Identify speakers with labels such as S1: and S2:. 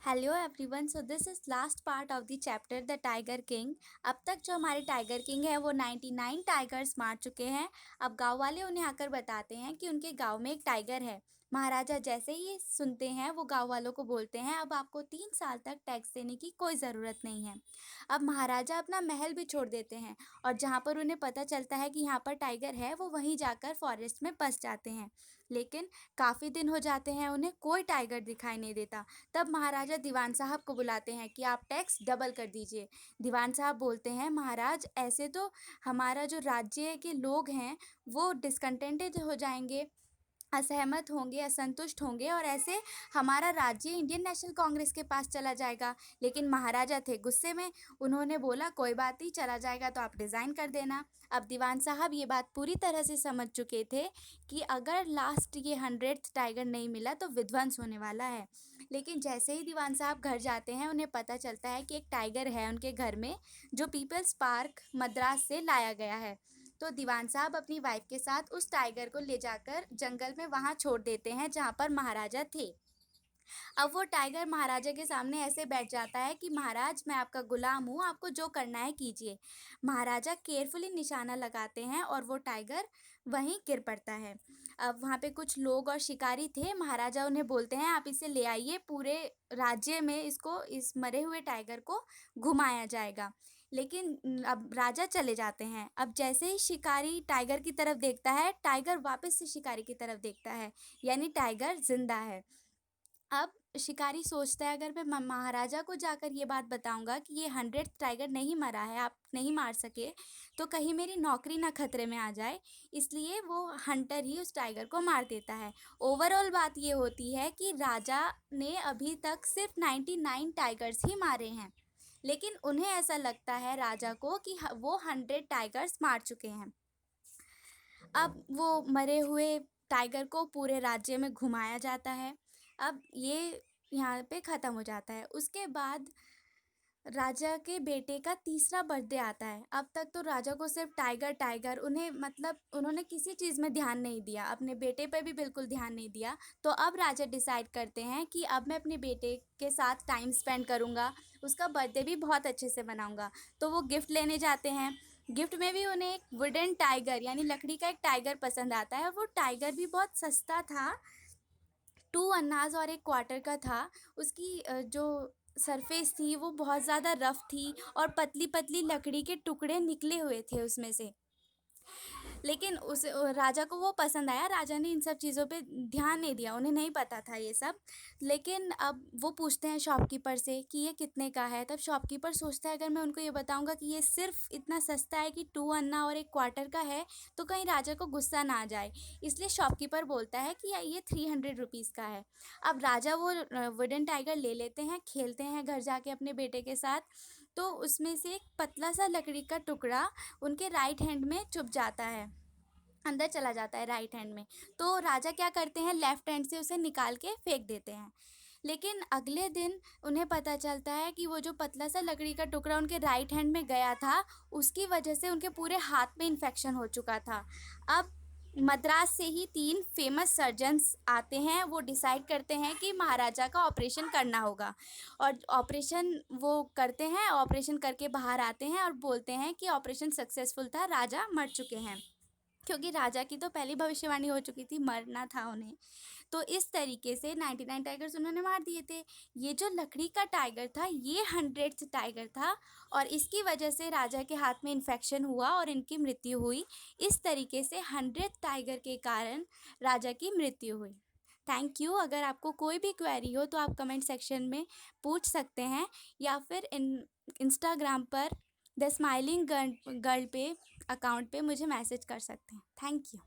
S1: Hello everyone, so this is last part of the chapter the tiger king. अब तक जो हमारे tiger king है वो 99 टाइगर्स मार चुके हैं। अब गांव वाले उन्हें आकर बताते हैं कि उनके गांव में एक टाइगर है। महाराजा जैसे ही ये सुनते हैं वो गांव वालों को बोलते हैं अब आपको 3 साल तक टैक्स देने की कोई ज़रूरत नहीं है। अब महाराजा अपना महल भी छोड़ देते हैं और जहाँ पर उन्हें पता चलता है कि यहाँ पर टाइगर है वो वहीं जाकर फॉरेस्ट में बस जाते हैं। लेकिन काफ़ी दिन हो जाते हैं, उन्हें कोई टाइगर दिखाई नहीं देता। तब महाराजा दीवान साहब को बुलाते हैं कि आप टैक्स डबल कर दीजिए। दीवान साहब बोलते हैं महाराज ऐसे तो हमारा जो राज्य के लोग हैं वो डिसकंटेंटेड हो जाएंगे, असहमत होंगे, असंतुष्ट होंगे और ऐसे हमारा राज्य इंडियन नेशनल कांग्रेस के पास चला जाएगा। लेकिन महाराजा थे गुस्से में, उन्होंने बोला कोई बात नहीं, चला जाएगा तो आप रिज़ाइन कर देना। अब दीवान साहब ये बात पूरी तरह से समझ चुके थे कि अगर लास्ट ये 100th टाइगर नहीं मिला तो विध्वंस होने वाला है। लेकिन जैसे ही दीवान साहब घर जाते हैं उन्हें पता चलता है कि एक टाइगर है उनके घर में जो पीपल्स पार्क मद्रास से लाया गया है। तो दीवान साहब अपनी वाइफ के साथ उस टाइगर को ले जाकर जंगल में वहाँ छोड़ देते हैं जहाँ पर महाराजा थे। अब वो टाइगर महाराजा के सामने ऐसे बैठ जाता है कि महाराज मैं आपका गुलाम हूँ, आपको जो करना है कीजिए। महाराजा केयरफुली निशाना लगाते हैं और वो टाइगर वहीं गिर पड़ता है। अब वहाँ पे कुछ लोग और शिकारी थे, महाराजा उन्हें बोलते हैं आप इसे ले आइए, पूरे राज्य में इसको इस मरे हुए टाइगर को घुमाया जाएगा। लेकिन अब राजा चले जाते हैं। अब जैसे ही शिकारी टाइगर की तरफ देखता है, टाइगर वापस से शिकारी की तरफ देखता है, यानी टाइगर जिंदा है। अब शिकारी सोचता है अगर मैं महाराजा को जाकर ये बात बताऊंगा कि ये 100th टाइगर नहीं मरा है, आप नहीं मार सके, तो कहीं मेरी नौकरी ना खतरे में आ जाए। इसलिए वो हंटर ही उस टाइगर को मार देता है। ओवरऑल बात ये होती है कि राजा ने अभी तक सिर्फ 99 टाइगर्स ही मारे हैं, लेकिन उन्हें ऐसा लगता है राजा को कि वो 100 टाइगर्स मार चुके हैं। अब वो मरे हुए टाइगर को पूरे राज्य में घुमाया जाता है। अब ये यहाँ पे ख़त्म हो जाता है। उसके बाद राजा के बेटे का तीसरा बर्थडे आता है। अब तक तो राजा को सिर्फ टाइगर टाइगर, उन्हें मतलब उन्होंने किसी चीज़ में ध्यान नहीं दिया, अपने बेटे पे भी बिल्कुल ध्यान नहीं दिया। तो अब राजा डिसाइड करते हैं कि अब मैं अपने बेटे के साथ टाइम स्पेंड करूँगा, उसका बर्थडे भी बहुत अच्छे से मनाऊँगा। तो वो गिफ्ट लेने जाते हैं। गिफ्ट में भी उन्हें एक वुडन टाइगर यानी लकड़ी का एक टाइगर पसंद आता है और वो टाइगर भी बहुत सस्ता था, 2 अन्नाज और 1 क्वार्टर का था। उसकी जो सरफेस थी वो बहुत ज़्यादा रफ थी और पतली पतली लकड़ी के टुकड़े निकले हुए थे उसमें से। लेकिन उस राजा को वो पसंद आया। राजा ने इन सब चीज़ों पे ध्यान नहीं दिया, उन्हें नहीं पता था ये सब। लेकिन अब वो पूछते हैं शॉपकीपर से कि ये कितने का है। तब शॉपकीपर सोचता है अगर मैं उनको ये बताऊंगा कि ये सिर्फ इतना सस्ता है कि 2 अन्ना और 1 क्वार्टर का है तो कहीं राजा को गुस्सा ना आ जाए। इसलिए शॉपकीपर बोलता है कि ये 300 रुपीज़ का है। अब राजा वो वुडन टाइगर ले लेते हैं, खेलते हैं घर जाके अपने बेटे के साथ। तो उसमें से एक पतला सा लकड़ी का टुकड़ा उनके राइट हैंड में चुभ जाता है, अंदर चला जाता है राइट हैंड में। तो राजा क्या करते हैं, लेफ्ट हैंड से उसे निकाल के फेंक देते हैं। लेकिन अगले दिन उन्हें पता चलता है कि वो जो पतला सा लकड़ी का टुकड़ा उनके राइट हैंड में गया था उसकी वजह से उनके पूरे हाथ में इन्फेक्शन हो चुका था। अब मद्रास से ही 3 फेमस सर्जन्स आते हैं, वो डिसाइड करते हैं कि महाराजा का ऑपरेशन करना होगा। और ऑपरेशन वो करते हैं, ऑपरेशन करके बाहर आते हैं और बोलते हैं कि ऑपरेशन सक्सेसफुल था, राजा मर चुके हैं। क्योंकि राजा की तो पहली भविष्यवाणी हो चुकी थी, मरना था उन्हें। तो इस तरीके से 99 टाइगर्स उन्होंने मार दिए थे। ये जो लकड़ी का टाइगर था ये 100th टाइगर था और इसकी वजह से राजा के हाथ में इन्फेक्शन हुआ और इनकी मृत्यु हुई। इस तरीके से 100th टाइगर के कारण राजा की मृत्यु हुई। Thank you. अगर आपको कोई भी क्वेरी हो तो आप कमेंट सेक्शन में पूछ सकते हैं या फिर इंस्टाग्राम पर द स्माइलिंग गर्ल पे अकाउंट पे मुझे मैसेज कर सकते हैं। Thank you.